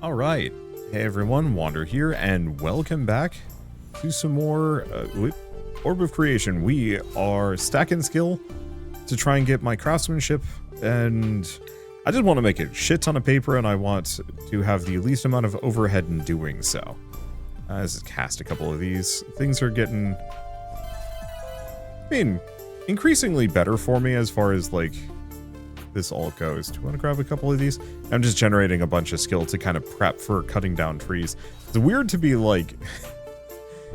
All right. Hey everyone, Wander here, and welcome back to some more Orb of Creation. We are stacking skill to try and get my craftsmanship, and I just want to make a shit ton of paper, and I want to have the least amount of overhead in doing so. Let's just cast a couple of these. Things are getting, increasingly better for me as far as, like, this all goes. Do you want to grab a couple of these? I'm just generating a bunch of skill to kind of prep for cutting down trees. It's weird to be like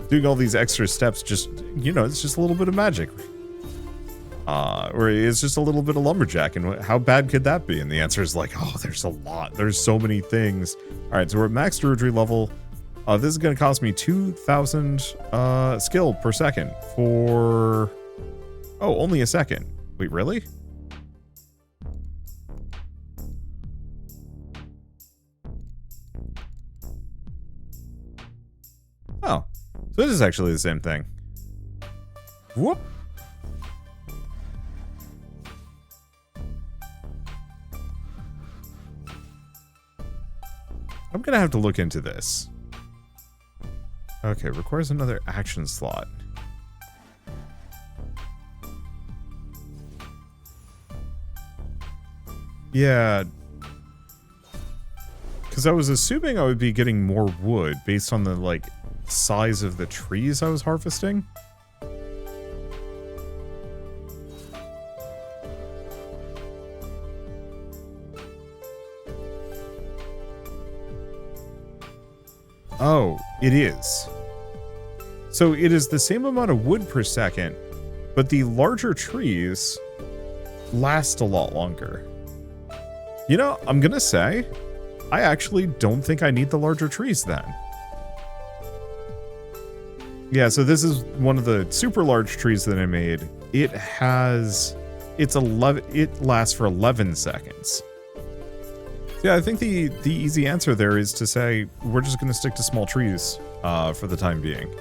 doing all these extra steps, just, you know, it's just a little bit of magic. Or it's just a little bit of lumberjack, and how bad could that be? And the answer is like, oh, there's a lot. There's so many things. All right, so we're at max Druidry level. This is going to cost me 2,000 skill per second for, oh, only a second. Wait, really? Oh, so this is actually the same thing. Whoop. I'm gonna have to look into this. Okay, requires another action slot. Yeah. Because I was assuming I would be getting more wood based on the, like, size of the trees I was harvesting. Oh, it is. So it is the same amount of wood per second, but the larger trees last a lot longer. You know, I'm gonna say, I actually don't think I need the larger trees then. Yeah, so this is one of the super large trees that I made. It lasts for 11 seconds. Yeah, I think the easy answer there is to say we're just going to stick to small trees for the time being.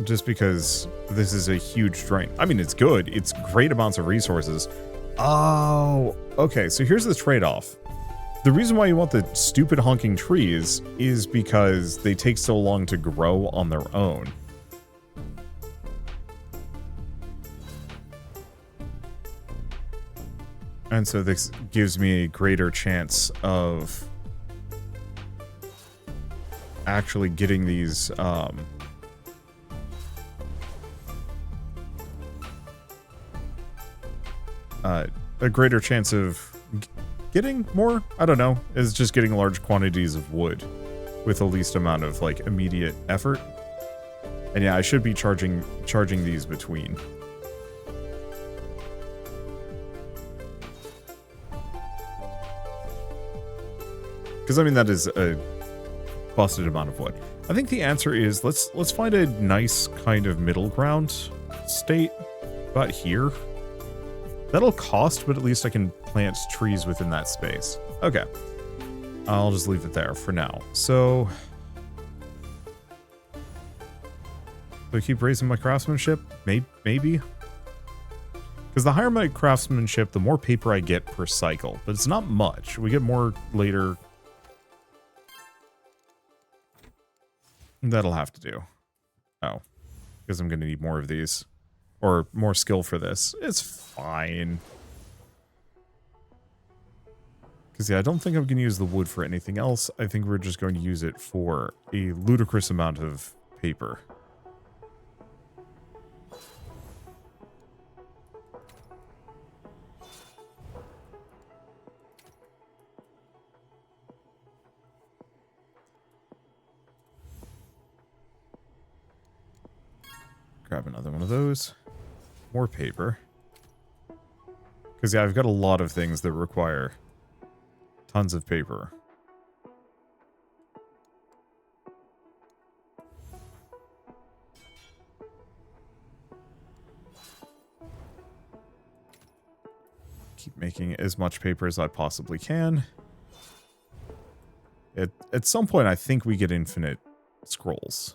Just because this is a huge drain. I mean, it's good. It's great amounts of resources. Oh, okay. So here's the trade-off. The reason why you want the stupid honking trees is because they take so long to grow on their own. And so this gives me a greater chance of actually getting these, a greater chance of getting more, I don't know, is just getting large quantities of wood with the least amount of, like, immediate effort. And yeah, I should be charging these between. Because, I mean, that is a busted amount of wood. I think the answer is, let's find a nice kind of middle ground state about here. That'll cost, but at least I can plant trees within that space. Okay. I'll just leave it there for now. So do I keep raising my craftsmanship? Maybe. Because the higher my craftsmanship, the more paper I get per cycle. But it's not much. We get more later. That'll have to do. Oh. Because I'm going to need more of these. Or more skill for this. It's fine. Because, yeah, I don't think I'm going to use the wood for anything else. I think we're just going to use it for a ludicrous amount of paper. Grab another one of those. More paper. Because, yeah, I've got a lot of things that require tons of paper. Keep making as much paper as I possibly can. At some point, I think we get infinite scrolls.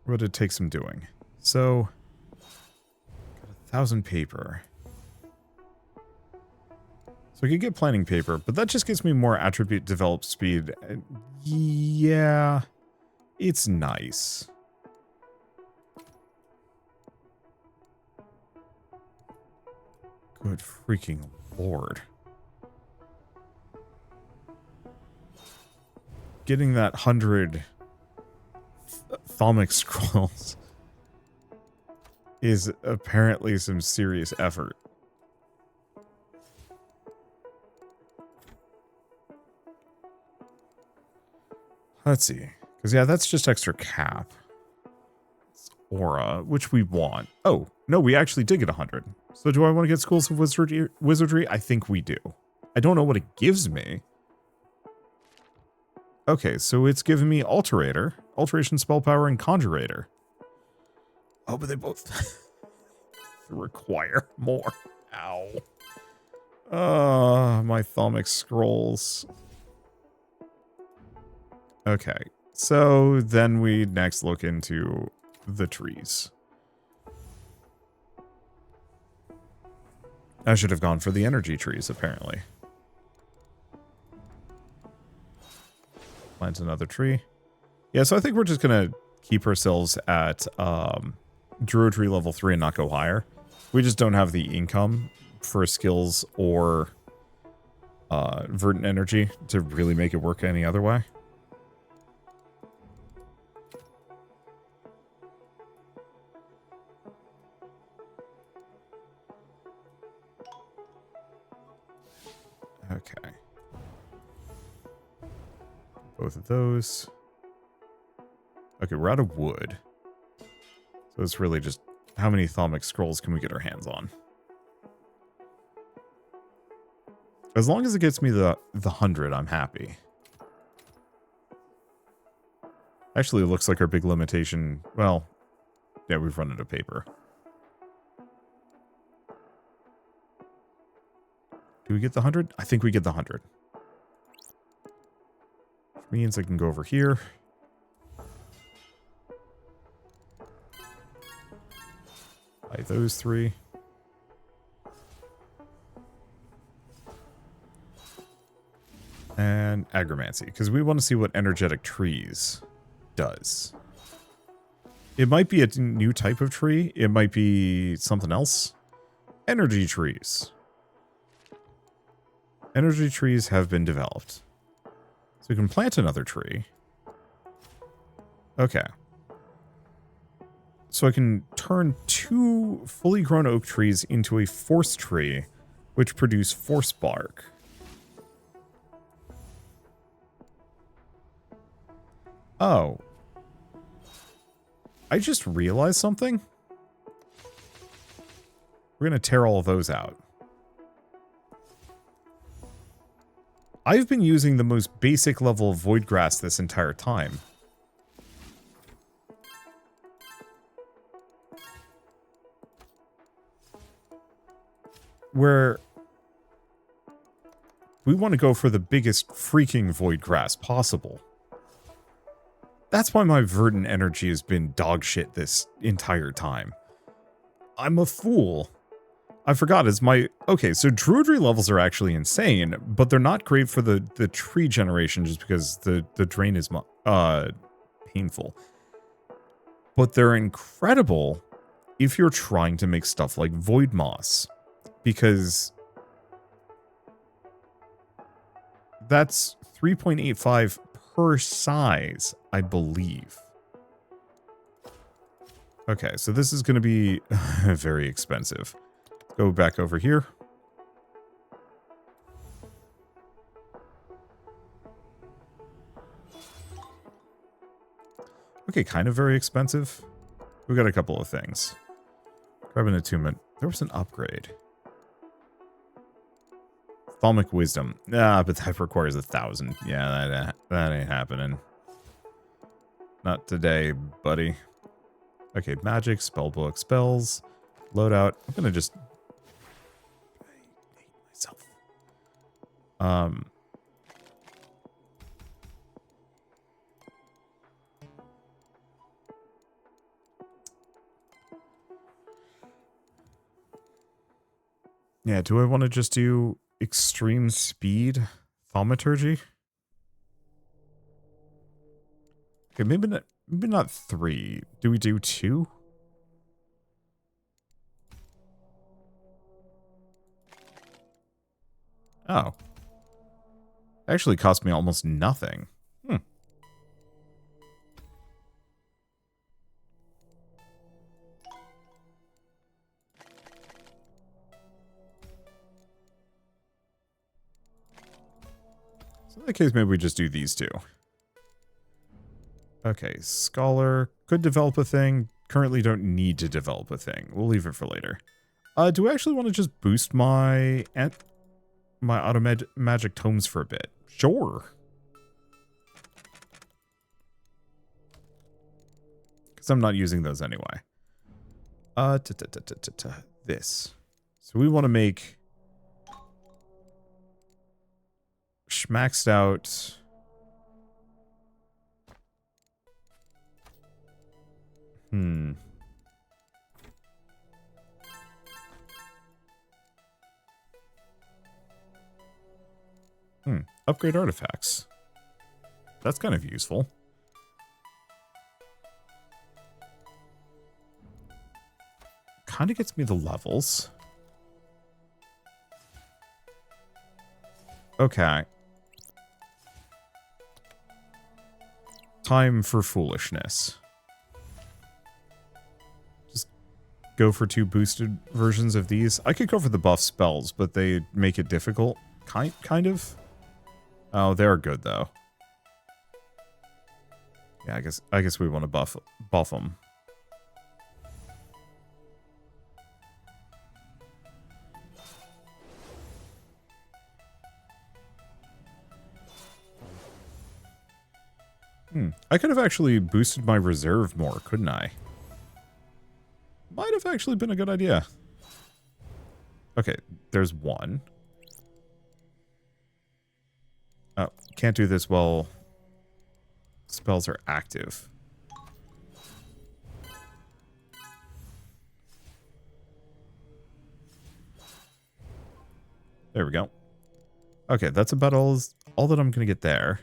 But it takes some doing. So, got 1,000 paper. So I could get planning paper, but that just gives me more attribute develop speed. Yeah, it's nice. Good freaking lord. Getting that 100 Thalmic scrolls is apparently some serious effort. Let's see. Because, yeah, that's just extra cap. It's aura, which we want. Oh, no, we actually did get 100. So do I want to get Schools of Wizardry? I think we do. I don't know what it gives me. Okay, so it's giving me Alterator, Alteration Spell Power, and Conjurator. Oh, but they both require more. Ow. My Thalmic Scrolls. Okay, so then we next look into the trees. I should have gone for the energy trees, apparently. Plant another tree. Yeah, so I think we're just going to keep ourselves at Druidry level 3 and not go higher. We just don't have the income for skills or verdant energy to really make it work any other way. Okay. Both of those. Okay, we're out of wood. So it's really just how many Thalmic Scrolls can we get our hands on? As long as it gets me the 100, I'm happy. Actually, it looks like our big limitation... Well, yeah, we've run out of paper. Do we get the 100? I think we get the 100. Which means I can go over here. Buy those 3. And Agromancy, because we want to see what Energetic Trees does. It might be a new type of tree. It might be something else. Energy Trees. Energy trees have been developed. So we can plant another tree. Okay. So I can turn 2 fully grown oak trees into a force tree, which produce force bark. Oh. I just realized something. We're going to tear all of those out. I've been using the most basic level of void grass this entire time. Where we want to go for the biggest freaking void grass possible. That's why my verdant energy has been dog shit this entire time. I'm a fool. I forgot, it's my... Okay, so Druidry levels are actually insane, but they're not great for the tree generation just because the drain is painful. But they're incredible if you're trying to make stuff like Void Moss. Because that's 3.85 per size, I believe. Okay, so this is going to be very expensive. Go back over here. Okay, kind of very expensive. We got a couple of things. Grab an attunement. There was an upgrade. Thalmic Wisdom. Ah, but that requires 1,000. Yeah, that ain't happening. Not today, buddy. Okay, magic, spellbook, spells, loadout. I'm gonna just... I hate myself. Yeah, do I want to just do extreme speed thaumaturgy. Okay, maybe not 3. Do we do 2? Oh. Actually cost me almost nothing. Hmm. So in that case, maybe we just do these two. Okay, Scholar. Could develop a thing. Currently don't need to develop a thing. We'll leave it for later. Do I actually want to just boost my auto magic tomes for a bit? Sure. Because I'm not using those anyway. This. So we want to make schmaxed out. Upgrade artifacts. That's kind of useful. Kind of gets me the levels. Okay. Time for foolishness. Just go for 2 boosted versions of these. I could go for the buff spells, but they make it difficult. Kind of. Oh, they're good though. Yeah, I guess we want to buff them. I could have actually boosted my reserve more, couldn't I? Might have actually been a good idea. Okay, there's 1. Oh, can't do this while spells are active. There we go. Okay, that's about all that I'm going to get there.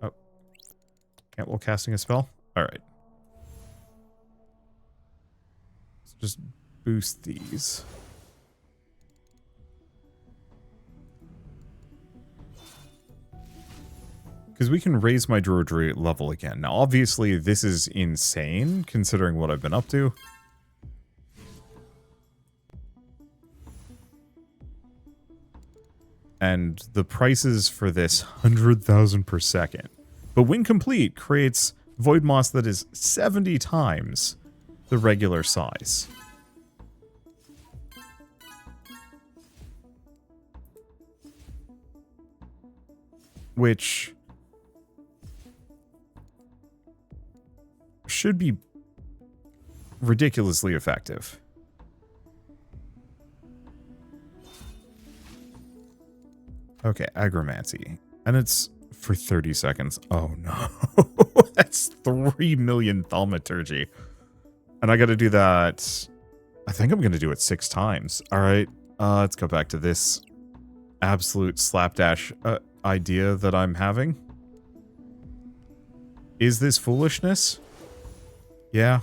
Oh. Can't while casting a spell? Alright. Let's just boost these. Because we can raise my Druidry level again. Now, obviously, this is insane, considering what I've been up to. And the prices for this, 100,000 per second. But when complete, creates Void Moss that is 70 times the regular size. Which should be ridiculously effective. Okay, Agromancy. And it's for 30 seconds. Oh no. That's 3 million thaumaturgy. And I gotta do that. I think I'm gonna do it 6 times. Alright, let's go back to this absolute slapdash idea that I'm having. Is this foolishness? Yeah.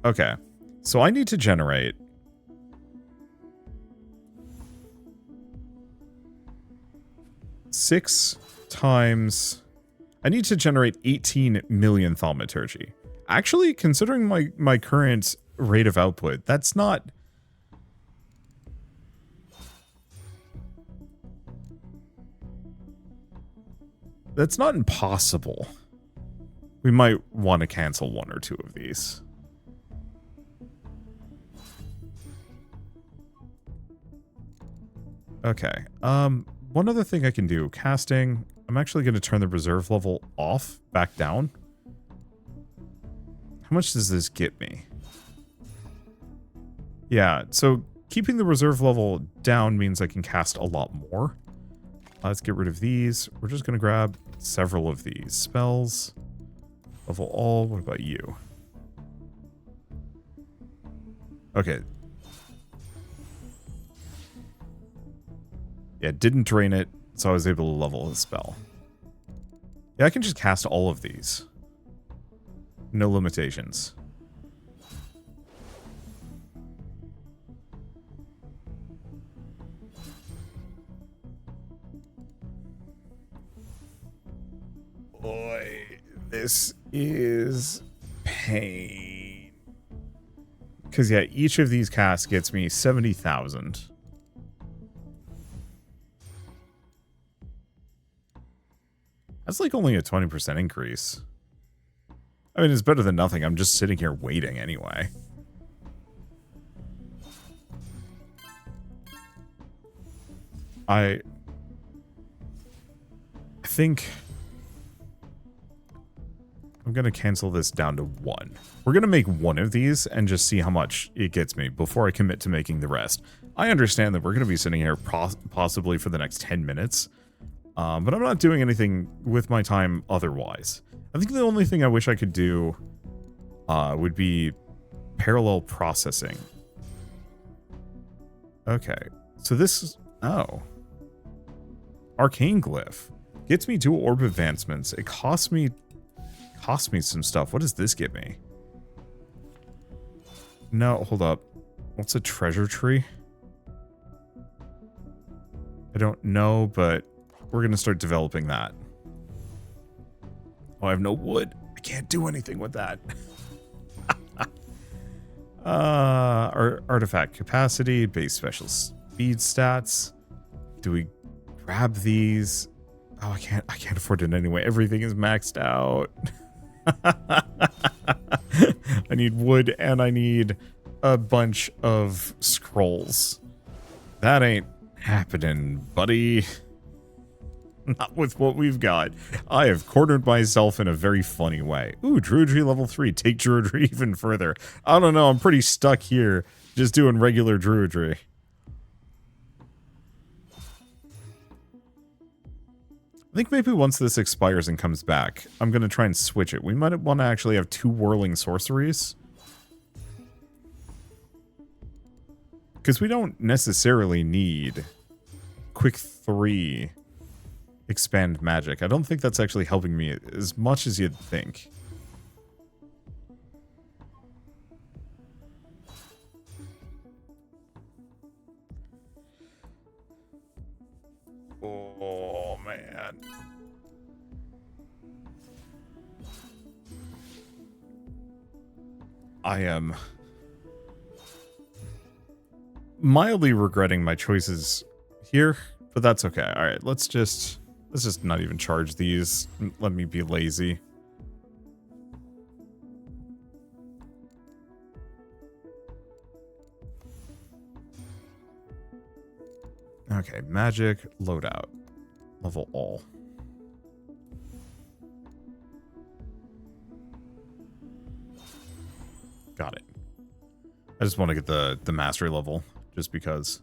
Okay. So I need to generate 6 times... I need to generate 18 million thaumaturgy. Actually, considering my current rate of output, that's not... That's not impossible. We might want to cancel 1 or 2 of these. Okay. One other thing I can do. Casting. I'm actually going to turn the reserve level off, back down. How much does this get me? Yeah, so keeping the reserve level down means I can cast a lot more. Let's get rid of these. We're just going to grab several of these spells. Level all. What about you? Okay. Yeah, it didn't drain it, so I was able to level the spell. Yeah, I can just cast all of these. No limitations. Boy, this is pain. Because, yeah, each of these casts gets me 70,000. That's like only a 20% increase. I mean, it's better than nothing. I'm just sitting here waiting anyway. I think I'm going to cancel this down to 1. We're going to make one of these and just see how much it gets me before I commit to making the rest. I understand that we're going to be sitting here possibly for the next 10 minutes. But I'm not doing anything with my time otherwise. I think the only thing I wish I could do would be parallel processing. Okay. So this is... Oh. Arcane Glyph. Gets me 2 orb advancements. It costs me some stuff. What does this get me? No, hold up. What's a treasure tree? I don't know, but we're going to start developing that. Oh, I have no wood. I can't do anything with that. Artifact capacity, base special speed stats. Do we grab these? Oh, I can't afford it anyway. Everything is maxed out. I need wood and I need a bunch of scrolls. That ain't happening, buddy. Not with what we've got. I have cornered myself in a very funny way. Ooh, Druidry level 3. Take Druidry even further. I don't know. I'm pretty stuck here just doing regular Druidry. I think maybe once this expires and comes back, I'm going to try and switch it. We might want to actually have 2 whirling sorceries. Because we don't necessarily need quick 3 expand magic. I don't think that's actually helping me as much as you'd think. Oh, man. I am mildly regretting my choices here, but that's okay. All right, let's just not even charge these. Let me be lazy. Okay, magic, loadout. Level all. Got it. I just want to get the mastery level, just because.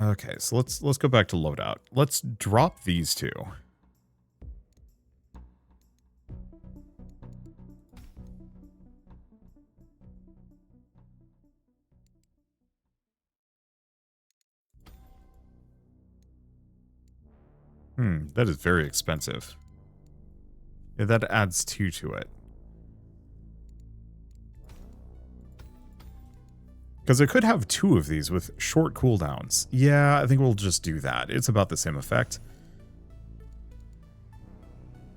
Okay, so let's go back to loadout. Let's drop these 2. That is very expensive. Yeah, that adds 2 to it. Because I could have 2 of these with short cooldowns. Yeah, I think we'll just do that. It's about the same effect.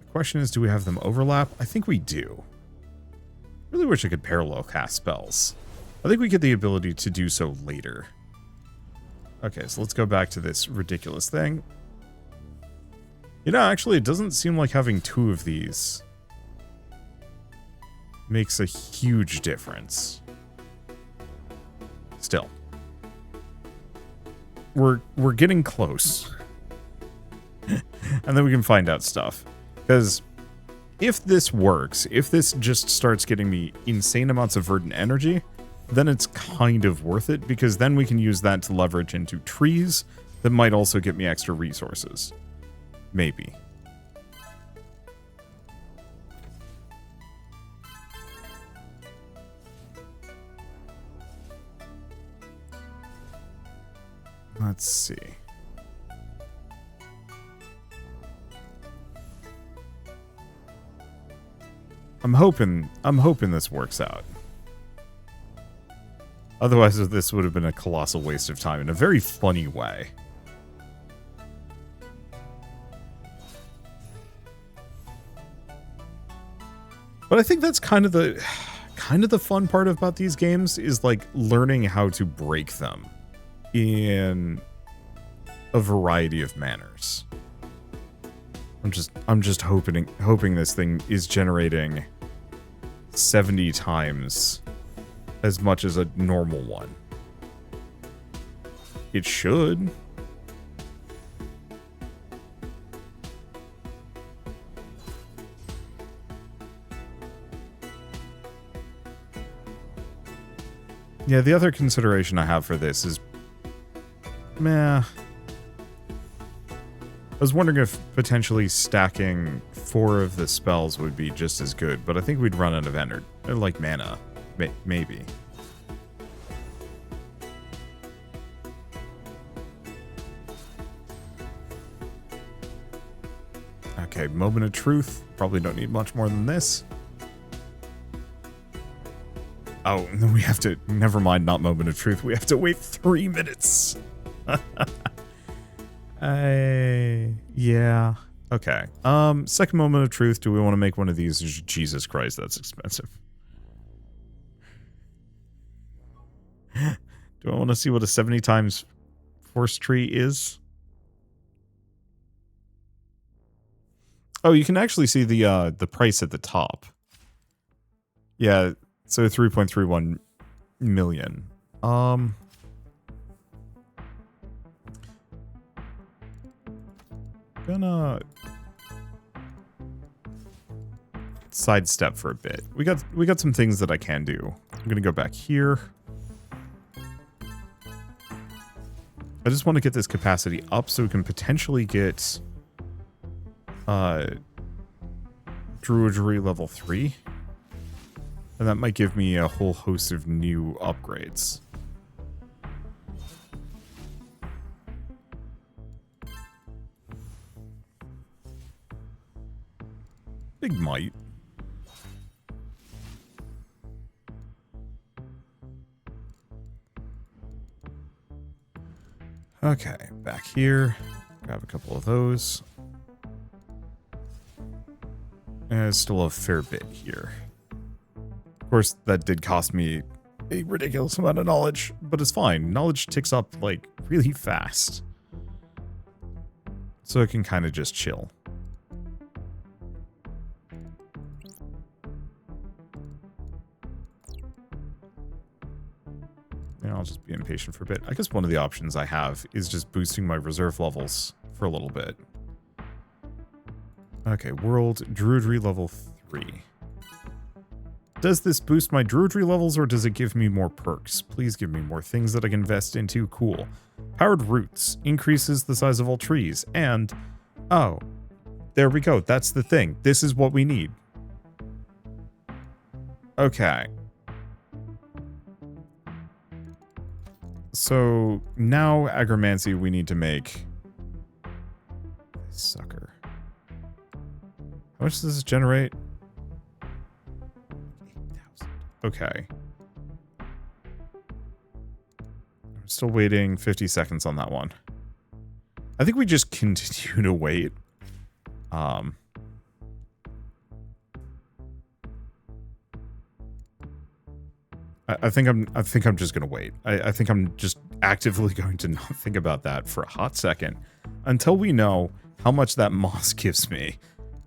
The question is, do we have them overlap? I think we do. Really wish I could parallel cast spells. I think we get the ability to do so later. Okay, so let's go back to this ridiculous thing. You know, actually, it doesn't seem like having 2 of these makes a huge difference. Still. We're getting close. And then we can find out stuff. Because if this works, if this just starts getting me insane amounts of verdant energy, then it's kind of worth it, because then we can use that to leverage into trees that might also get me extra resources. Maybe. Let's see. I'm hoping this works out. Otherwise, this would have been a colossal waste of time in a very funny way. But I think that's kind of the fun part about these games is like learning how to break them in a variety of manners. I'm just hoping this thing is generating 70 times as much as a normal one. It should. Yeah, the other consideration I have for this is, meh. I was wondering if potentially stacking 4 of the spells would be just as good, but I think we'd run out of energy, like mana, maybe. Okay, moment of truth. Probably don't need much more than this. Oh, and then we have to, never mind, not moment of truth. We have to wait 3 minutes. Yeah. Okay. Second moment of truth. Do we want to make one of these? Jesus Christ, that's expensive. Do I want to see what a 70 times Forestry is? Oh, you can actually see the price at the top. Yeah, so 3.31 million. Gonna sidestep for a bit. We got some things that I can do. I'm gonna go back here. I just want to get this capacity up so we can potentially get Druidry level 3. And that might give me a whole host of new upgrades. Big might. Okay, back here. Grab a couple of those. And still a fair bit here. Of course, that did cost me a ridiculous amount of knowledge, but it's fine. Knowledge ticks up, like, really fast. So I can kind of just chill. And I'll just be impatient for a bit. I guess one of the options I have is just boosting my reserve levels for a little bit. Okay, World Druidry level 3. Does this boost my Druidry levels or does it give me more perks? Please give me more things that I can invest into. Cool. Powered Roots increases the size of all trees. And, oh, there we go. That's the thing. This is what we need. Okay. So now Agromancy we need to make. Sucker. How much does this generate? 8,000. Okay. I'm still waiting 50 seconds on that one. I think we just continue to wait. I think I'm just gonna wait. I think I'm just actively going to not think about that for a hot second until we know how much that moss gives me,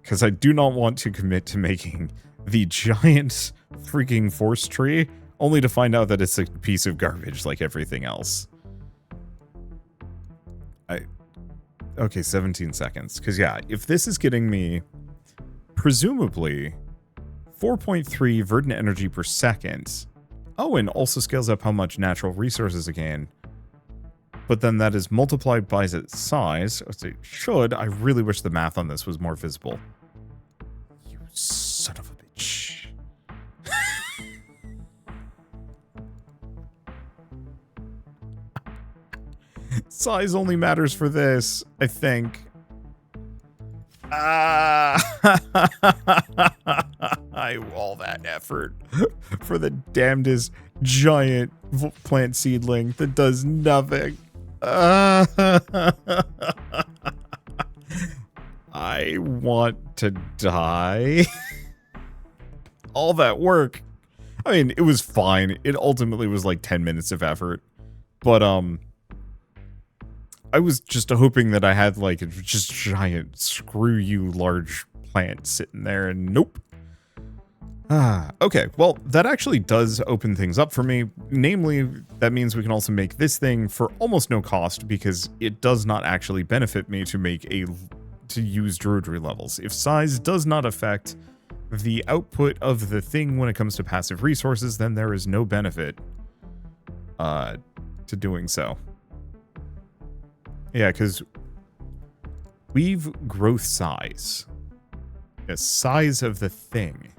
because I do not want to commit to making the giant freaking Forestry only to find out that it's a piece of garbage like everything else. Okay, 17 seconds. Because yeah, if this is getting me presumably 4.3 verdant energy per second. Oh, and also scales up how much natural resources again. But then that is multiplied by its size. It should. I really wish the math on this was more visible. You son of a bitch. Size only matters for this, I think. All that effort for the damnedest giant plant seedling that does nothing. I want to die. All that work. I mean, it was fine. It ultimately was like 10 minutes of effort. But, I was just hoping that I had like a just giant screw you large plant sitting there, and nope. Okay, well, that actually does open things up for me. Namely, that means we can also make this thing for almost no cost, because it does not actually benefit me to use Druidry levels. If size does not affect the output of the thing when it comes to passive resources, then there is no benefit to doing so. Yeah, because we've growth size. The size of the thing.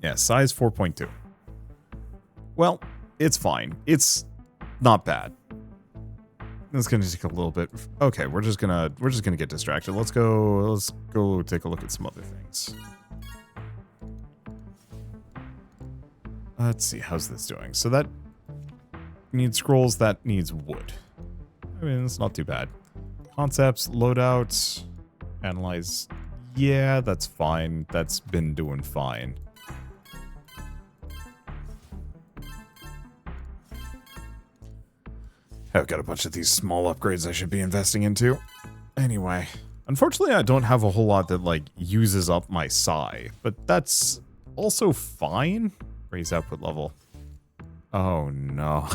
Yeah, size 4.2. Well, it's fine. It's not bad. It's gonna take a little bit. Okay, we're just gonna get distracted. Let's go take a look at some other things. Let's see, how's this doing? So that needs scrolls, that needs wood. I mean, it's not too bad. Concepts, loadouts, analyze. Yeah, that's fine. That's been doing fine. I've got a bunch of these small upgrades I should be investing into. Anyway, unfortunately, I don't have a whole lot that, like, uses up my psi, but that's also fine. Raise output level. Oh, no.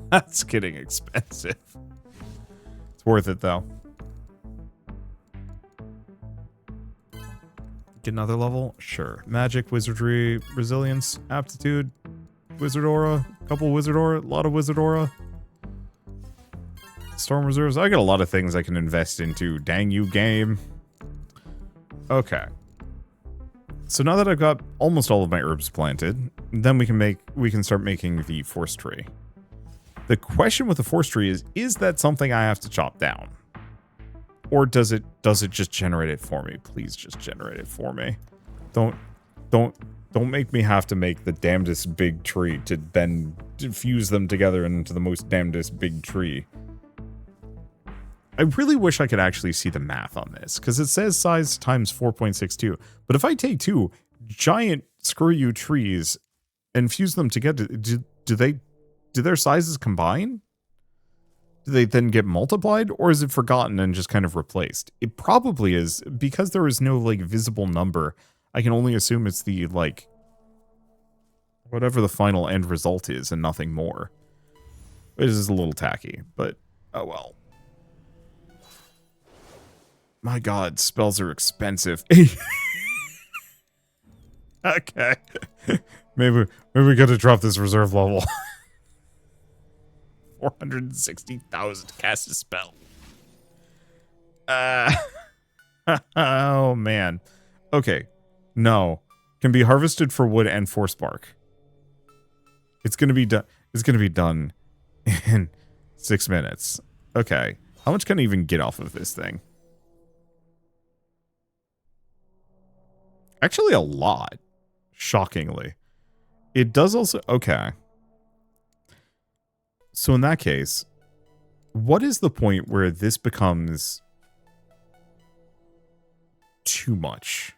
That's getting expensive. It's worth it, though. Get another level? Sure. Magic, wizardry, resilience, aptitude, wizard aura, couple wizard aura, a lot of wizard aura. Storm reserves. I got a lot of things I can invest into. Dang you, game. Okay. So now that I've got almost all of my herbs planted, then we can start making the forestry. The question with the forestry is that something I have to chop down? Or does it just generate it for me? Please just generate it for me. Don't make me have to make the damnedest big tree to then fuse them together into the most damnedest big tree. I really wish I could actually see the math on this, because it says size times 4.62. But if I take two giant screw you trees and fuse them together, do their sizes combine? Do they then get multiplied, or is it forgotten and just kind of replaced? It probably is, because there is no like visible number. I can only assume it's the like whatever the final end result is and nothing more. It is a little tacky, but oh well. My god, spells are expensive. Okay. Maybe we gotta drop this reserve level. 460,000 to cast a spell. Oh man. Okay. No. Can be harvested for wood and for spark. It's gonna be done. It's gonna be done in 6 minutes. Okay. How much can I even get off of this thing? Actually, a lot. Shockingly. It does also... Okay. So in that case, what is the point where this becomes too much?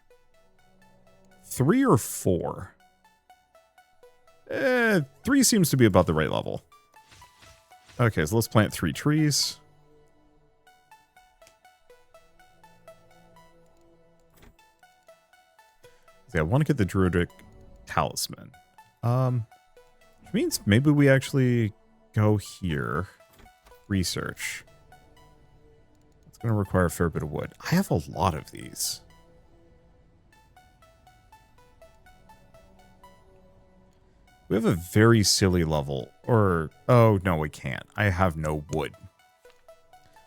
3 or 4? 3 seems to be about the right level. Okay, so let's plant 3 trees. I want to get the Druidric Talisman. Which means maybe we actually go here. Research. It's going to require a fair bit of wood. I have a lot of these. We have a very silly level. Or, oh, no, we can't. I have no wood.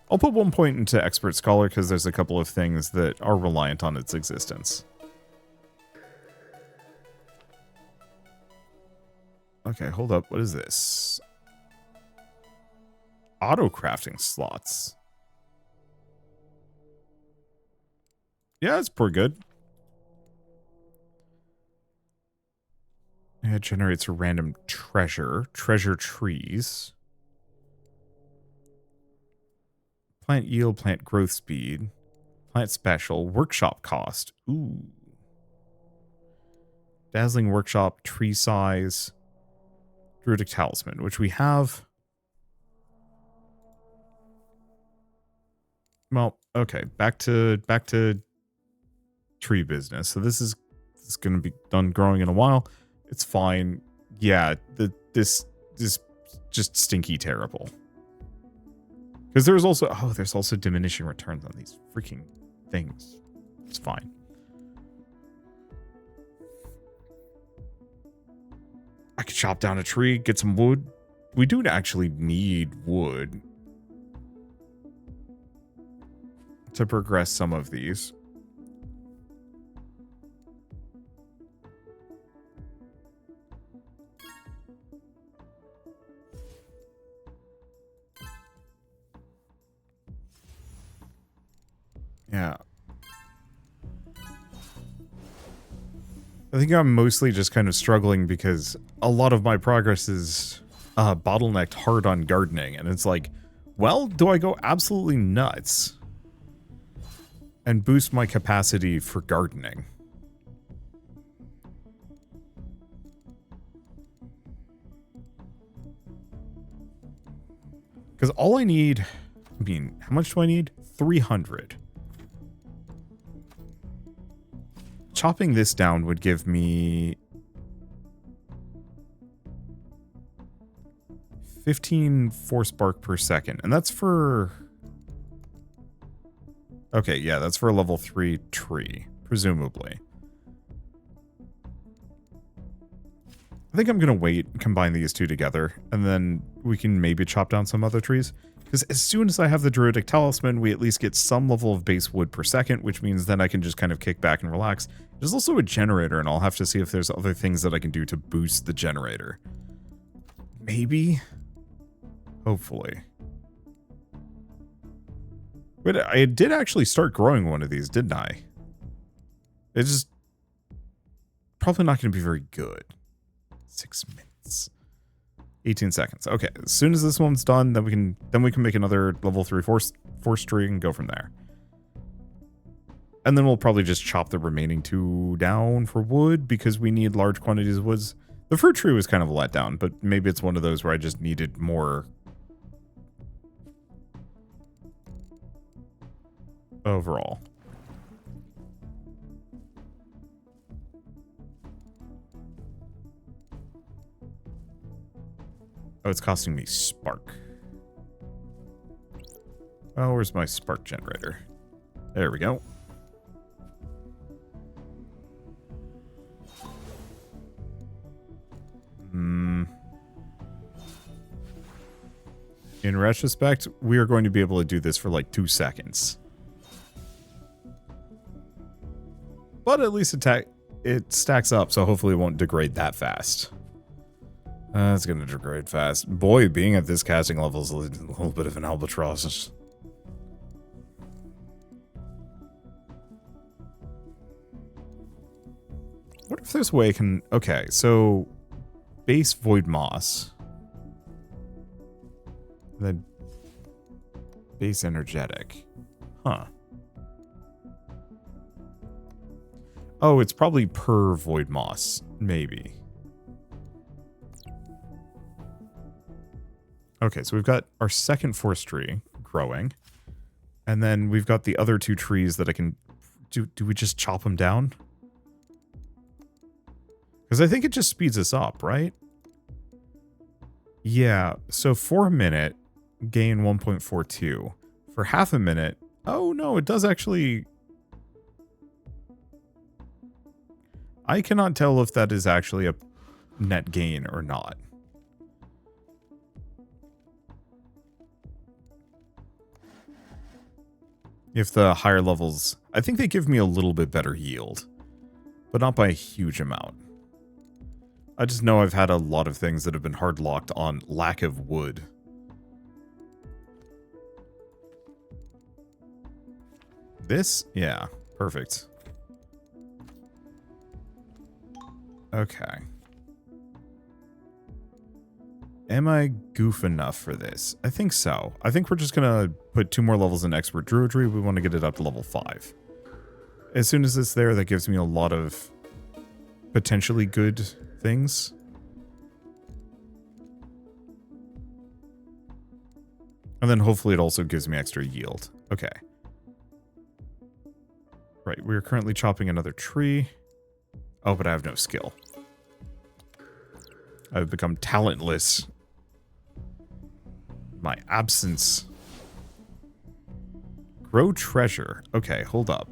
I'll put 1 point into Expert Scholar because there's a couple of things that are reliant on its existence. Okay, hold up. What is this? Auto crafting slots. Yeah, it's pretty good. Yeah, it generates a random treasure. Treasure trees. Plant yield, plant growth speed. Plant special. Workshop cost. Ooh. Dazzling workshop, tree size. Druidic talisman, which we have. Well, okay. Back to tree business. So this is going to be done growing in a while. It's fine. Yeah, this is just stinky terrible. Because there's also diminishing returns on these freaking things. It's fine. I could chop down a tree, get some wood. We do actually need wood to progress some of these. Yeah. I think I'm mostly just kind of struggling because a lot of my progress is bottlenecked hard on gardening. And it's like, well, do I go absolutely nuts and boost my capacity for gardening? Because all I need, I mean, how much do I need? 300. Chopping this down would give me 15 force spark per second. And that's for... Okay, yeah, that's for a level 3 tree, presumably. I think I'm going to wait and combine these two together, and then we can maybe chop down some other trees. Because as soon as I have the Druidic Talisman, we at least get some level of base wood per second, which means then I can just kind of kick back and relax. There's also a generator, and I'll have to see if there's other things that I can do to boost the generator. Maybe? Hopefully. Wait, I did actually start growing one of these, didn't I? It's just probably not going to be very good. 6 minutes. 18 seconds. Okay, as soon as this one's done, then we can make another level 3 forestry and go from there. And then we'll probably just chop the remaining 2 down for wood because we need large quantities of woods. The fruit tree was kind of a letdown, but maybe it's one of those where I just needed more overall. Oh, it's costing me spark. Oh, where's my spark generator? There we go. In retrospect, we are going to be able to do this for like 2 seconds. But at least it stacks up, so hopefully it won't degrade that fast. It's going to degrade fast. Boy, being at this casting level is a little bit of an albatross. What if there's a way I can... Okay, so... Base Void Moss. Then... Base Energetic. Huh. Oh, it's probably per Void Moss. Maybe. Okay, so we've got our second forestry growing. And then we've got the other 2 trees that I can... Do we just chop them down? Because I think it just speeds us up, right? Yeah, so for a minute, gain 1.42. For half a minute... Oh, no, it does actually... I cannot tell if that is actually a net gain or not. If the higher levels... I think they give me a little bit better yield. But not by a huge amount. I just know I've had a lot of things that have been hard locked on lack of wood. This? Yeah, perfect. Okay. Am I goof enough for this? I think so. I think we're just gonna put 2 more levels in Expert Druidry. We want to get it up to level 5. As soon as it's there, that gives me a lot of potentially good things. And then hopefully it also gives me extra yield. Okay. Right, we're currently chopping another tree. Oh, but I have no skill. I've become talentless. My absence. Grow treasure. Okay, hold up.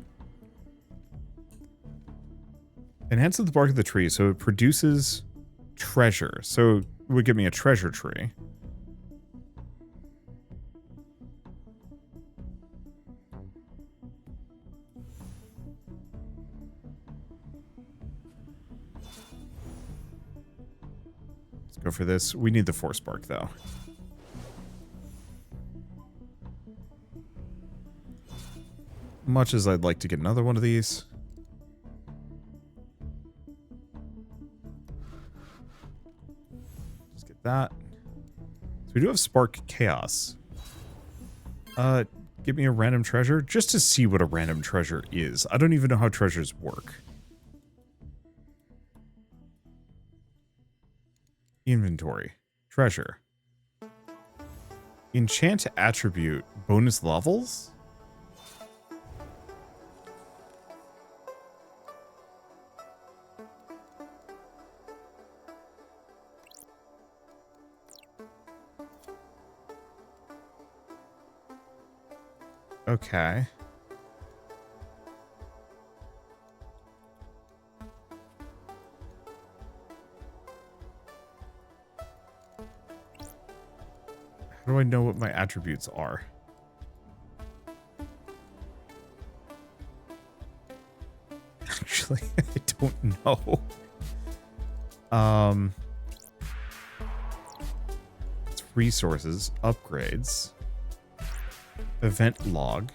Enhances the bark of the tree, so it produces treasure. So it would give me a treasure tree. Let's go for this. We need the force bark, though. Much as I'd like to get another one of these. Just get that. So we do have Spark Chaos. Give me a random treasure, just to see what a random treasure is. I don't even know how treasures work. Inventory. Treasure. Enchant attribute. Bonus levels? Okay. How do I know what my attributes are? Actually, I don't know. It's resources, upgrades. Event log.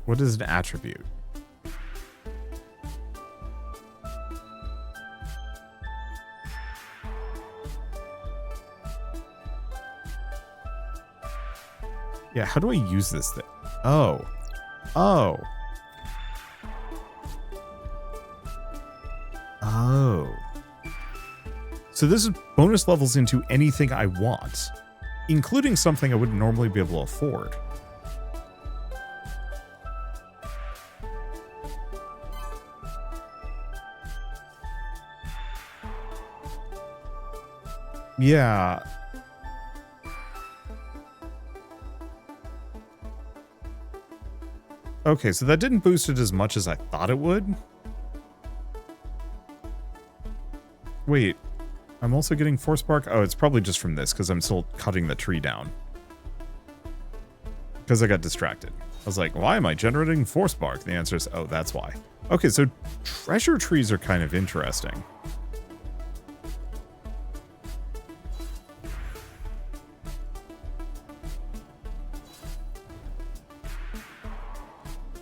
What is an attribute? Yeah, how do I use this thing? Oh. Oh. Oh. So this is bonus levels into anything I want, including something I wouldn't normally be able to afford. Yeah. Okay, so that didn't boost it as much as I thought it would. Wait. I'm also getting force bark. Oh, it's probably just from this, because I'm still cutting the tree down. Because I got distracted. I was like, why am I generating force bark? The answer is, oh, that's why. Okay, so treasure trees are kind of interesting.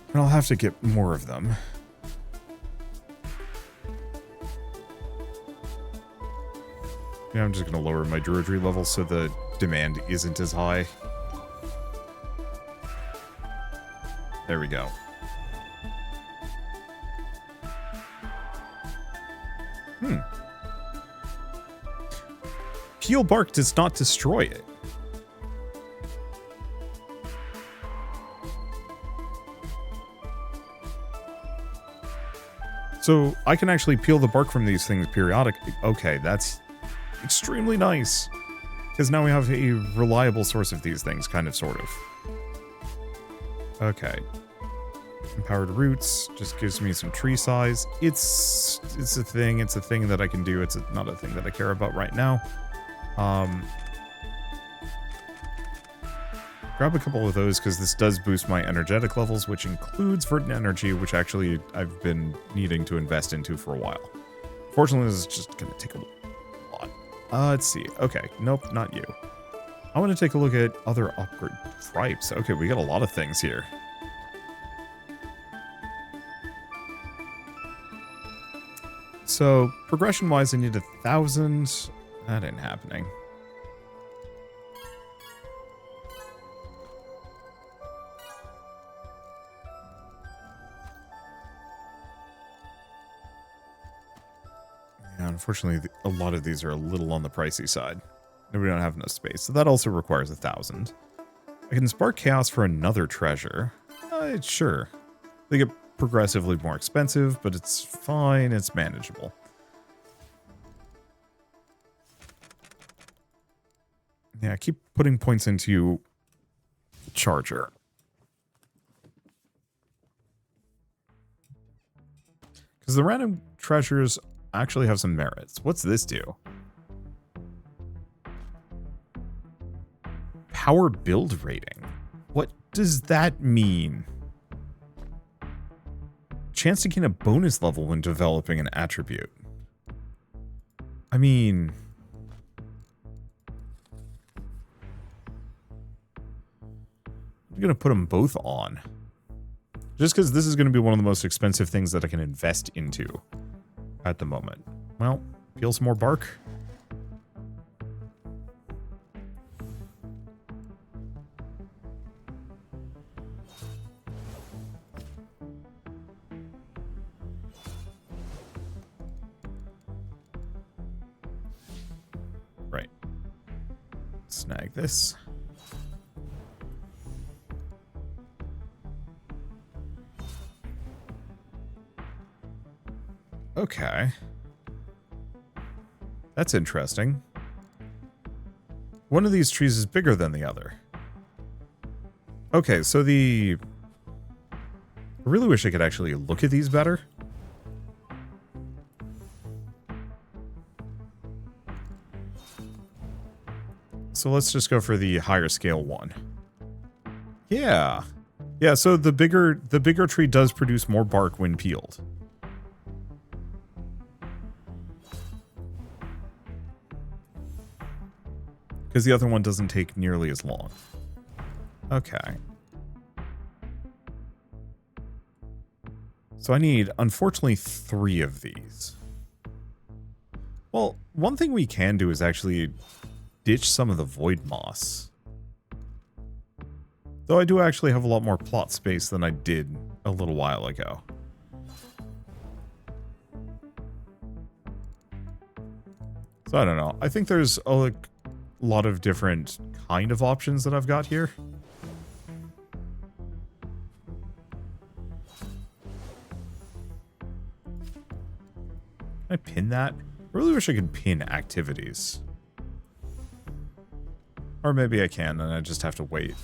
And I'll have to get more of them. Yeah, I'm just going to lower my Druidry level so the demand isn't as high. There we go. Peel bark does not destroy it. So I can actually peel the bark from these things periodically. Okay, that's extremely nice. Because now we have a reliable source of these things, kind of, sort of. Okay. Empowered roots just gives me some tree size. It's a thing. It's a thing that I can do. It's not a thing that I care about right now. grab a couple of those because this does boost my energetic levels, which includes verdant energy, which actually I've been needing to invest into for a while. Fortunately, this is just going to take a lot. Let's see. Okay, nope, not you. I want to take a look at other upgrade tribes. Okay, we got a lot of things here. So, progression-wise, I need 1,000. That ain't happening. Yeah, unfortunately, a lot of these are a little on the pricey side. And we don't have enough space, so that also requires 1,000. I can spark chaos for another treasure. Sure. They get progressively more expensive, but it's fine, it's manageable. Yeah, keep putting points into Charger. Because the random treasures actually have some merits. What's this do? Power build rating. What does that mean? Chance to gain a bonus level when developing an attribute. I mean, I'm going to put them both on. Just because this is going to be one of the most expensive things that I can invest into at the moment. Well, peel some more bark. Right. Snag this. Okay. That's interesting. One of these trees is bigger than the other. Okay, so I really wish I could actually look at these better. So let's just go for the higher scale one. Yeah. Yeah, so the bigger tree does produce more bark when peeled. Because the other one doesn't take nearly as long. Okay. So I need, unfortunately, 3 of these. Well, one thing we can do is actually ditch some of the void moss. Though I do actually have a lot more plot space than I did a little while ago. So I don't know. I think there's a lot of different kind of options that I've got here. Can I pin that? I really wish I could pin activities. Or maybe I can and I just have to wait.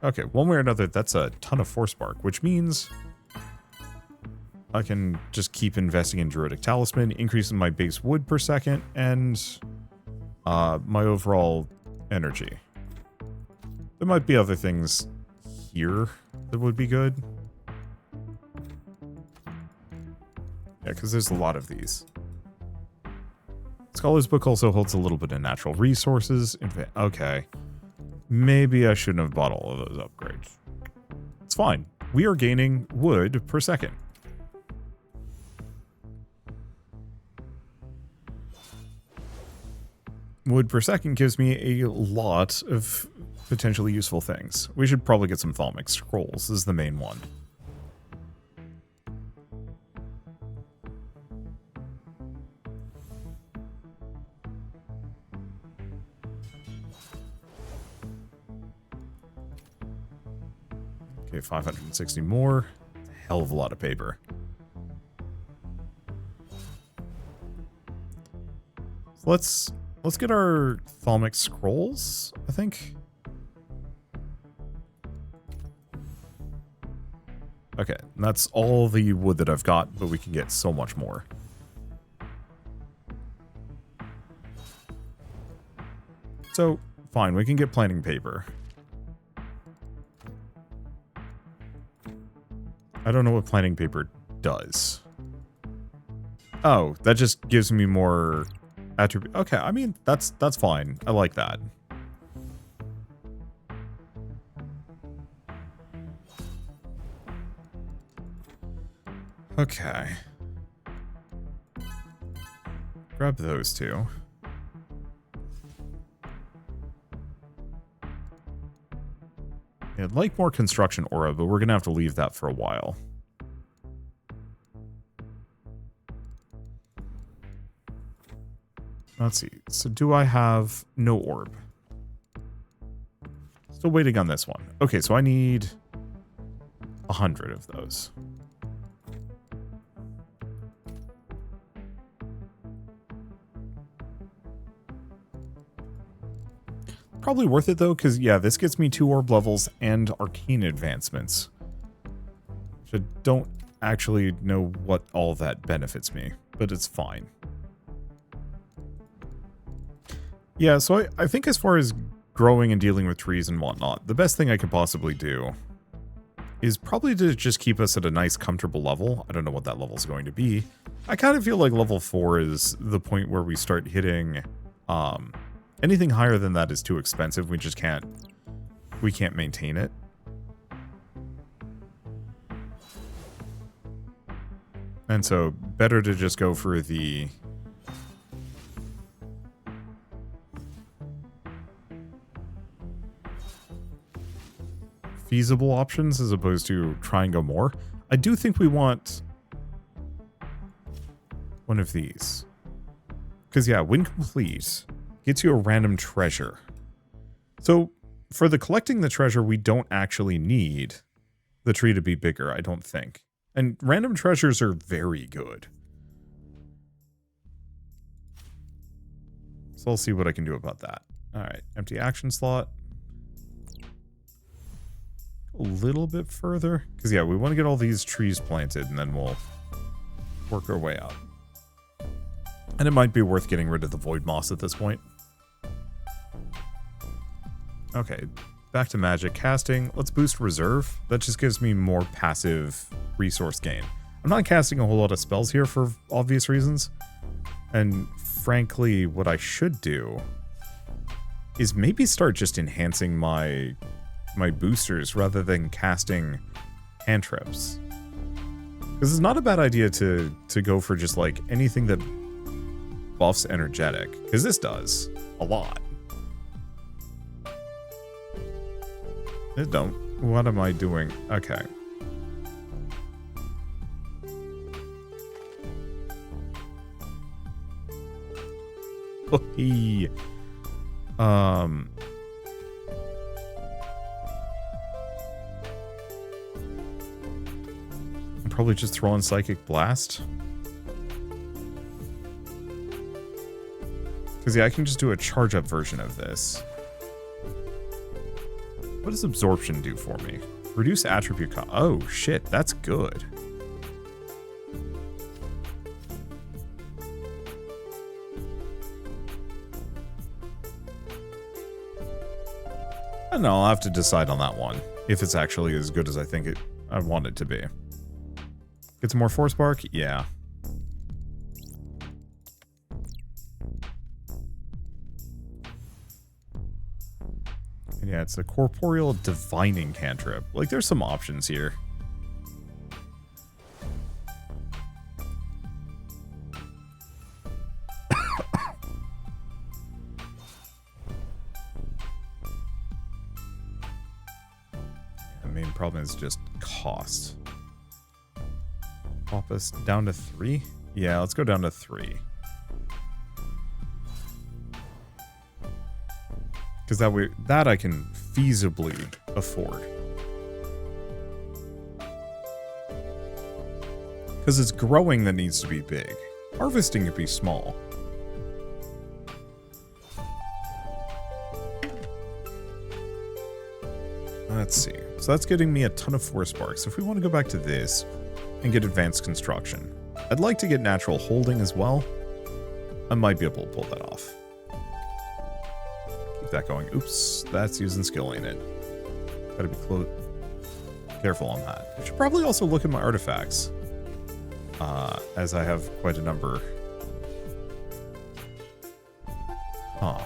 Okay, one way or another, that's a ton of force spark, which means I can just keep investing in Druidic Talisman, increasing my base wood per second, and my overall energy. There might be other things here that would be good. Yeah, because there's a lot of these. Scholar's Book also holds a little bit of natural resources. Okay. Maybe I shouldn't have bought all of those upgrades. It's fine. We are gaining wood per second. Wood per second gives me a lot of potentially useful things. We should probably get some Thalmic Scrolls. This is the main one. Okay, 560 more. That's a hell of a lot of paper. So let's get our Thalmic Scrolls, I think. Okay, that's all the wood that I've got, but we can get so much more. So, fine, we can get planting paper. I don't know what planting paper does. Oh, that just gives me more attribute. Okay, I mean, that's fine. I like that. Okay. Grab those two. Yeah, I'd like more construction aura, but we're going to have to leave that for a while. Let's see. So do I have no orb? Still waiting on this one. Okay, so I need 100 of those. Probably worth it though, because yeah, this gets me 2 orb levels and arcane advancements. Which I don't actually know what all that benefits me, but it's fine. Yeah, so I think as far as growing and dealing with trees and whatnot, the best thing I could possibly do is probably to just keep us at a nice comfortable level. I don't know what that level is going to be. I kind of feel like level 4 is the point where we start hitting, anything higher than that is too expensive. We just can't maintain it. And so better to just go for the feasible options as opposed to try and go more. I do think we want one of these. Because yeah, when complete, gets you a random treasure. So for the collecting the treasure, we don't actually need the tree to be bigger, I don't think. And random treasures are very good. So I'll see what I can do about that. Alright, empty action slot. A little bit further. Because yeah, we want to get all these trees planted and then we'll work our way out. And it might be worth getting rid of the void moss at this point. Okay, back to magic casting. Let's boost reserve. That just gives me more passive resource gain. I'm not casting a whole lot of spells here for obvious reasons. And frankly, what I should do is maybe start just enhancing my boosters rather than casting cantrips. Because it's not a bad idea to go for just like anything that buffs energetic. Because this does a lot. It don't. What am I doing? Okay. Hey. I'm probably just throwing Psychic Blast. Because yeah, I can just do a charge up version of this. What does absorption do for me? Reduce attribute cost. Oh shit, that's good. I don't know, I'll have to decide on that one. If it's actually as good as I want it to be. Get some more force bark? Yeah. And yeah, it's a corporeal divining cantrip. Like, there's some options here. The main problem is just cost. Pop us down to 3? Yeah, let's go down to 3. Because that I can feasibly afford. Because it's growing that needs to be big. Harvesting could be small. Let's see. So that's getting me a ton of forest sparks. If we want to go back to this and get advanced construction, I'd like to get natural holding as well. I might be able to pull that off. Keep that going. Oops, that's using skill, ain't it? Gotta be careful on that. I should probably also look at my artifacts, as I have quite a number. Huh.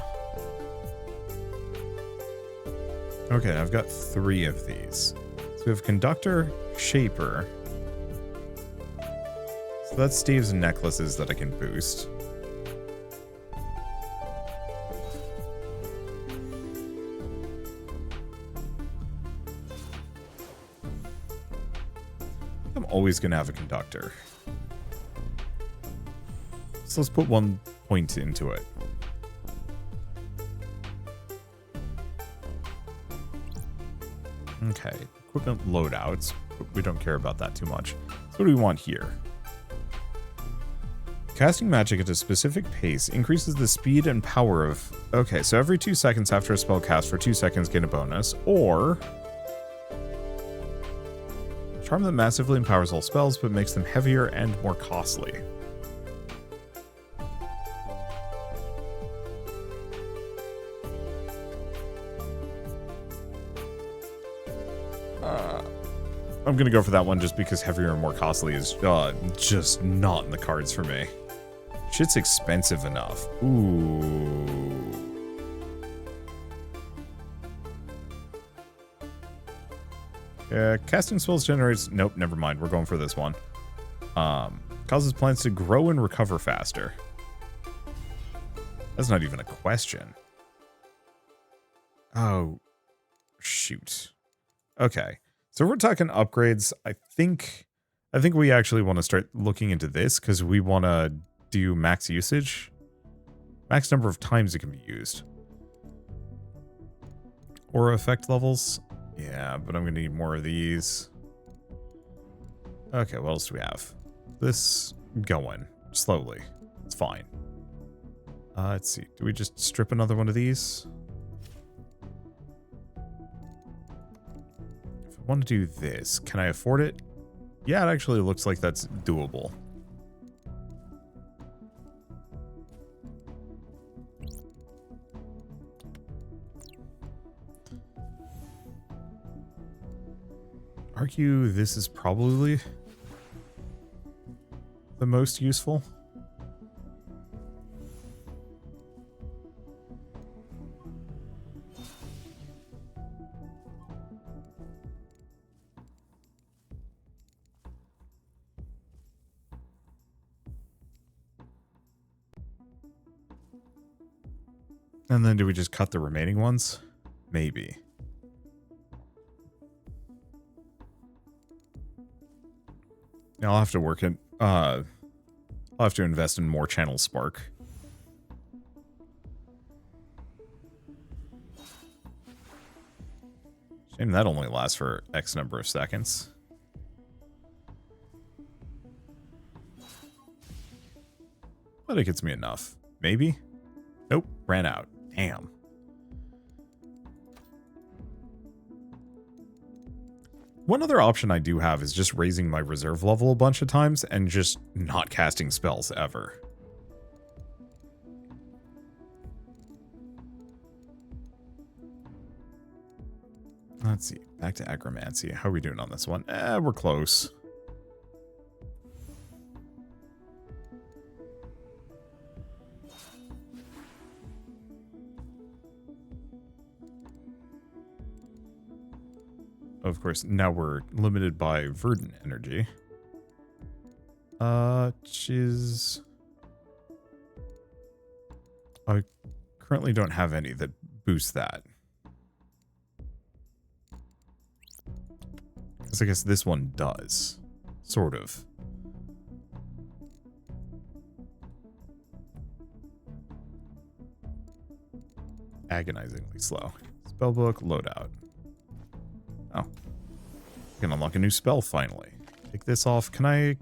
Okay, I've got 3 of these. So we have Conductor, Shaper. So that's staves and necklaces that I can boost. I'm always going to have a Conductor. So let's put 1 point into it. Okay, equipment loadouts. We don't care about that too much. So what do we want here? Casting magic at a specific pace increases the speed and power of... Okay, so every 2 seconds after a spell cast for 2 seconds gain a bonus, or... Charm that massively empowers all spells but makes them heavier and more costly. I'm gonna go for that one just because heavier and more costly is just not in the cards for me. Shit's expensive enough. Ooh. Casting spells generates... Nope, never mind. We're going for this one. Causes plants to grow and recover faster. That's not even a question. Oh, shoot. Okay. So we're talking upgrades. I think we actually want to start looking into this because we want to do max usage. Max number of times it can be used. Aura effect levels. Yeah, but I'm going to need more of these. Okay, what else do we have? This going slowly. It's fine. Let's see. Do we just strip another one of these? If I want to do this, can I afford it? Yeah, it actually looks like that's doable. Argue this is probably the most useful. And then do we just cut the remaining ones? Maybe. I'll have to work it. I'll have to invest in more channel spark. Shame that only lasts for X number of seconds. But it gets me enough. Maybe? Nope, ran out. Damn. One other option I do have is just raising my reserve level a bunch of times and just not casting spells ever. Let's see. Back to Agromancy. How are we doing on this one? We're close. Of course, now we're limited by verdant energy. Which is... I currently don't have any that boost that. Because I guess this one does. Sort of. Agonizingly slow. Spellbook, loadout. Oh. I can unlock a new spell finally. Take this off. Can I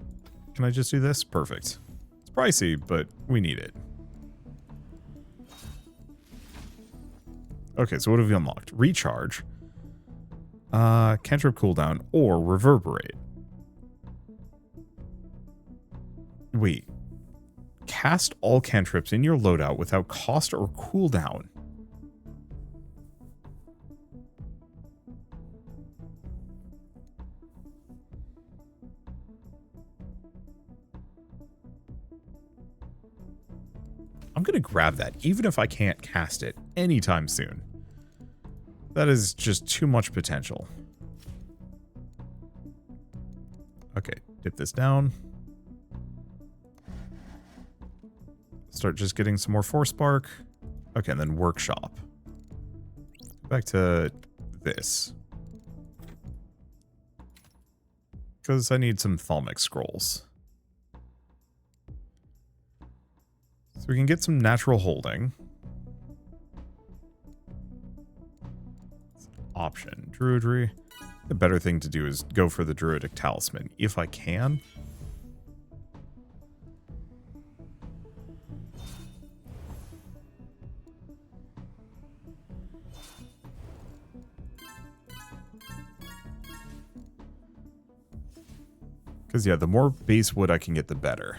just do this? Perfect. It's pricey, but we need it. Okay, so what have we unlocked? Recharge. Cantrip cooldown or reverberate. Wait. Cast all cantrips in your loadout without cost or cooldown. I'm going to grab that, even if I can't cast it anytime soon. That is just too much potential. Okay, dip this down. Start just getting some more Force Spark. Okay, and then Workshop. Back to this. Because I need some Thalmic Scrolls. So we can get some natural holding. Option. Druidry. The better thing to do is go for the Druidic Talisman, if I can. Because, yeah, the more base wood I can get, the better.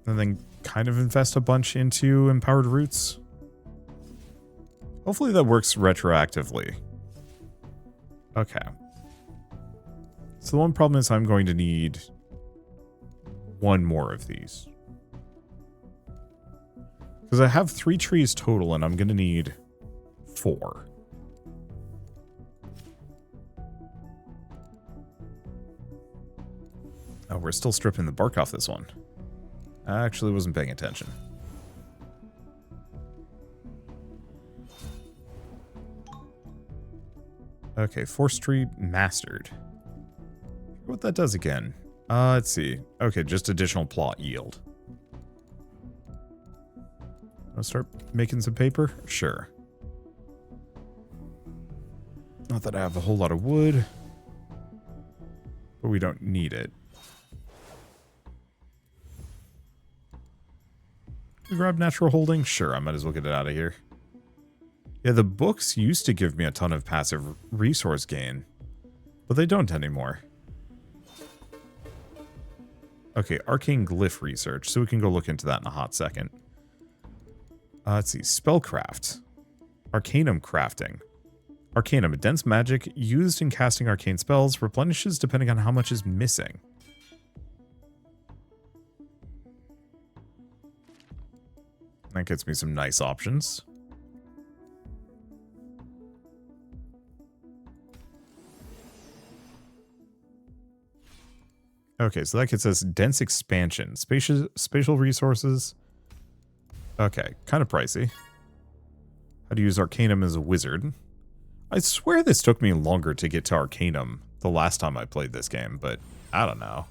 And then kind of invest a bunch into Empowered Roots. Hopefully that works retroactively. Okay. So the one problem is I'm going to need one more of these. Because I have 3 trees total, and I'm going to need 4. Oh, we're still stripping the bark off this one. I actually wasn't paying attention. Okay, Forestry mastered. What that does again? Let's see. Okay, just additional plot yield. I'll start making some paper? Sure. Not that I have a whole lot of wood, but we don't need it. Grab natural holding? Sure, I might as well get it out of here. Yeah, the books used to give me a ton of passive resource gain, but they don't anymore. Okay, arcane glyph research, so we can go look into that in a hot second. Let's see, spellcraft. Arcanum crafting. Arcanum, a dense magic used in casting arcane spells, replenishes depending on how much is missing. That gets me some nice options. Okay, so that gets us dense expansion, spatial resources. Okay, kind of pricey. How to use Arcanum as a wizard. I swear this took me longer to get to Arcanum the last time I played this game, but I don't know.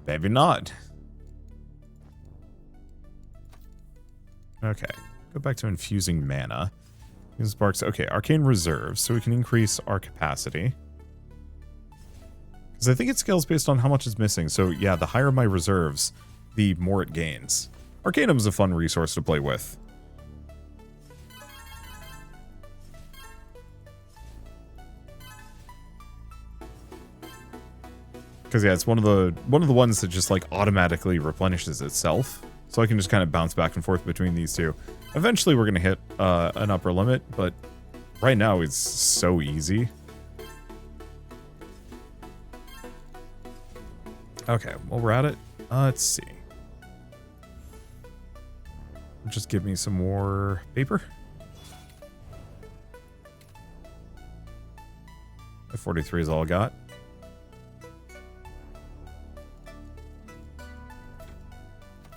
Maybe not. Okay, go back to infusing mana. Use sparks. Okay, arcane reserves, so we can increase our capacity. Because I think it scales based on how much is missing. So yeah, the higher my reserves, the more it gains. Arcanum is a fun resource to play with. Because yeah, it's one of the ones that just like automatically replenishes itself. So I can just kind of bounce back and forth between these two. Eventually we're going to hit an upper limit, but right now it's so easy. Okay, while we're at it, let's see. Just give me some more paper. 43 is all I got.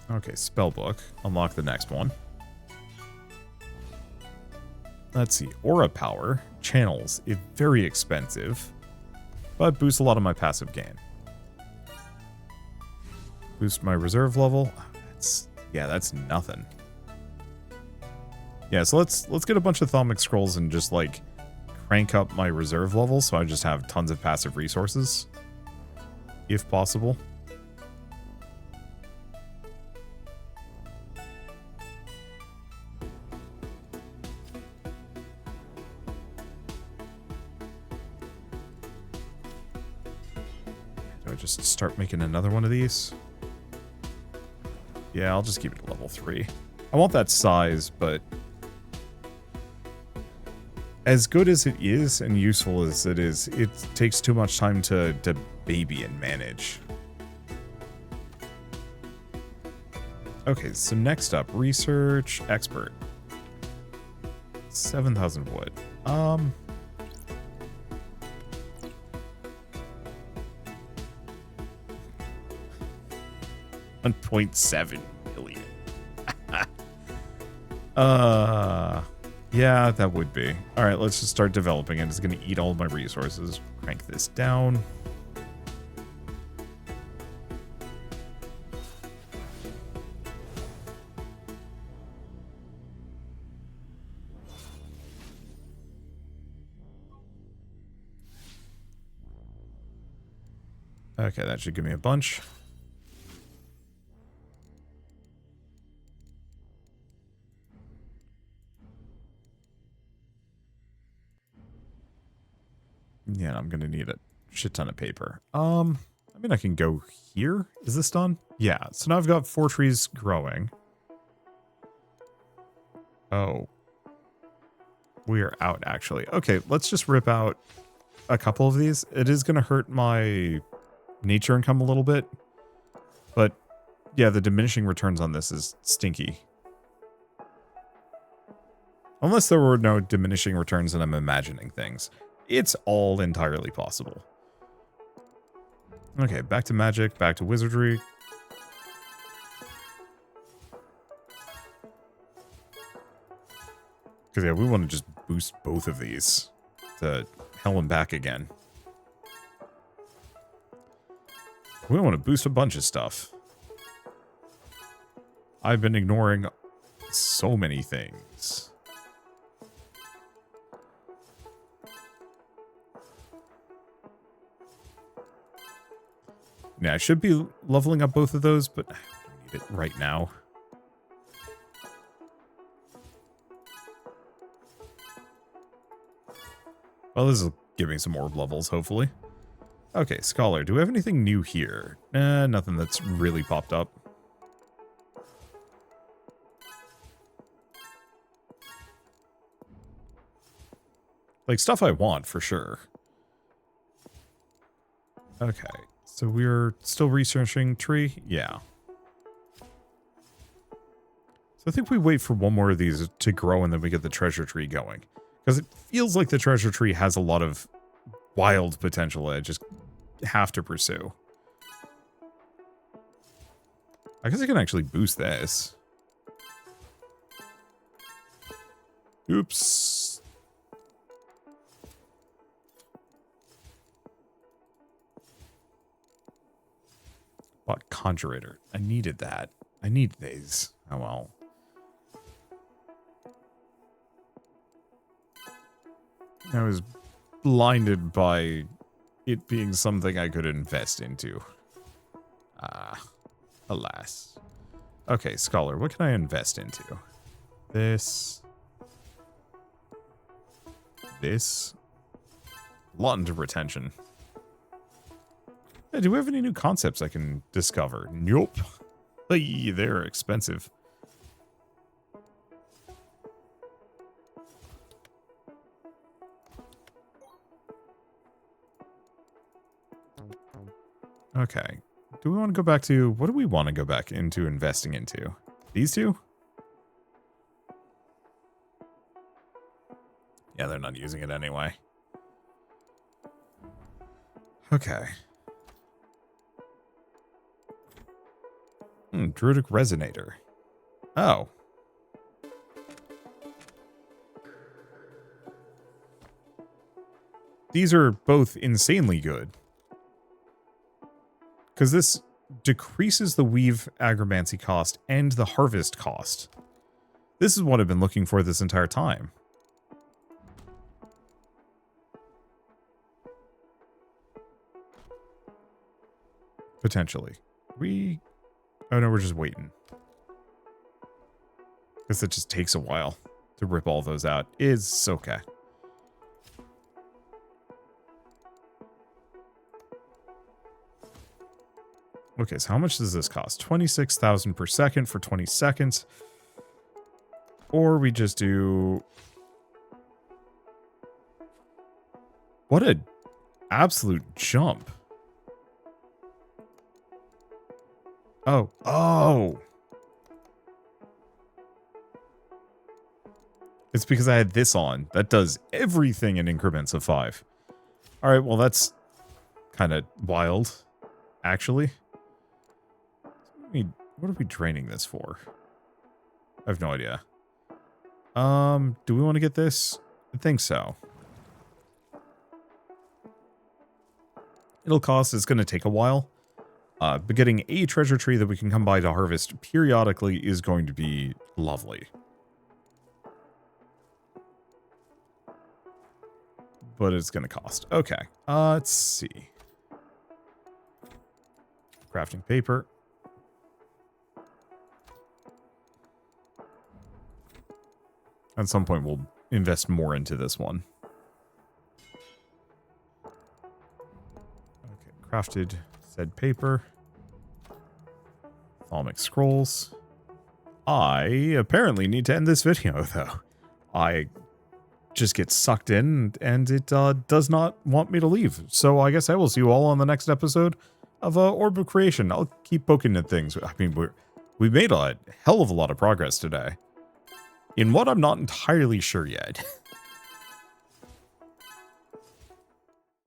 Okay, spellbook. Unlock the next one. Let's see. Aura power. Channels. It's very expensive, but boosts a lot of my passive gain. Boost my reserve level. That's nothing. Yeah, so let's get a bunch of Thalmic Scrolls and just like crank up my reserve level so I just have tons of passive resources, if possible. just start making another one of these. Yeah, I'll just keep it at level 3. I want that size, but as good as it is and useful as it is, it takes too much time to baby and manage. Okay, so next up, research expert. 7,000 wood. 1.7 million. Yeah, that would be. All right, let's just start developing it. It's going to eat all of my resources. Crank this down. Okay, that should give me a bunch. Yeah, I'm gonna need a shit ton of paper. I mean, I can go here. Is this done? Yeah, so now I've got 4 trees growing. Oh. We are out, actually. Okay, let's just rip out a couple of these. It is gonna hurt my nature income a little bit. But, yeah, the diminishing returns on this is stinky. Unless there were no diminishing returns and I'm imagining things. It's all entirely possible. Okay, back to magic, back to wizardry. Because, yeah, we want to just boost both of these to hell and back again. We want to boost a bunch of stuff. I've been ignoring so many things. Yeah, I should be leveling up both of those, but I don't need it right now. Well, this will give me some orb levels, hopefully. Okay, Scholar, do we have anything new here? Nothing that's really popped up. Like, stuff I want, for sure. Okay, so we're still researching tree? Yeah. So I think we wait for one more of these to grow and then we get the treasure tree going. Because it feels like the treasure tree has a lot of wild potential that I just have to pursue. I guess I can actually boost this. Oops. Bought Conjurator. I needed that. I need these. Oh well. I was blinded by it being something I could invest into. Alas. Okay, Scholar, what can I invest into? This. This. A lot into retention. Hey, do we have any new concepts I can discover? Nope. Hey, they're expensive. Okay. Do we want to go back to... What do we want to go back into investing into? These two? Yeah, they're not using it anyway. Okay. Druidic Resonator. Oh. These are both insanely good. Because this decreases the weave agromancy cost and the harvest cost. This is what I've been looking for this entire time. Potentially. Oh no, we're just waiting. Because it just takes a while to rip all those out. It's okay. Okay, so how much does this cost? 26,000 per second for 20 seconds. Or we just do... What a absolute jump. Oh. Oh! It's because I had this on. That does everything in increments of 5. Alright, well that's kind of wild, actually. What are we draining this for? I have no idea. Do we want to get this? I think so. It'll cost, it's going to take a while. But getting a treasure tree that we can come by to harvest periodically is going to be lovely. But it's going to cost. Okay. Let's see. Crafting paper. At some point, we'll invest more into this one. Okay, crafted said paper. Thalamic scrolls. I apparently need to end this video, though. I just get sucked in, and it does not want me to leave. So I guess I will see you all on the next episode of Orb of Creation. I'll keep poking at things. I mean, we made a hell of a lot of progress today. In what I'm not entirely sure yet.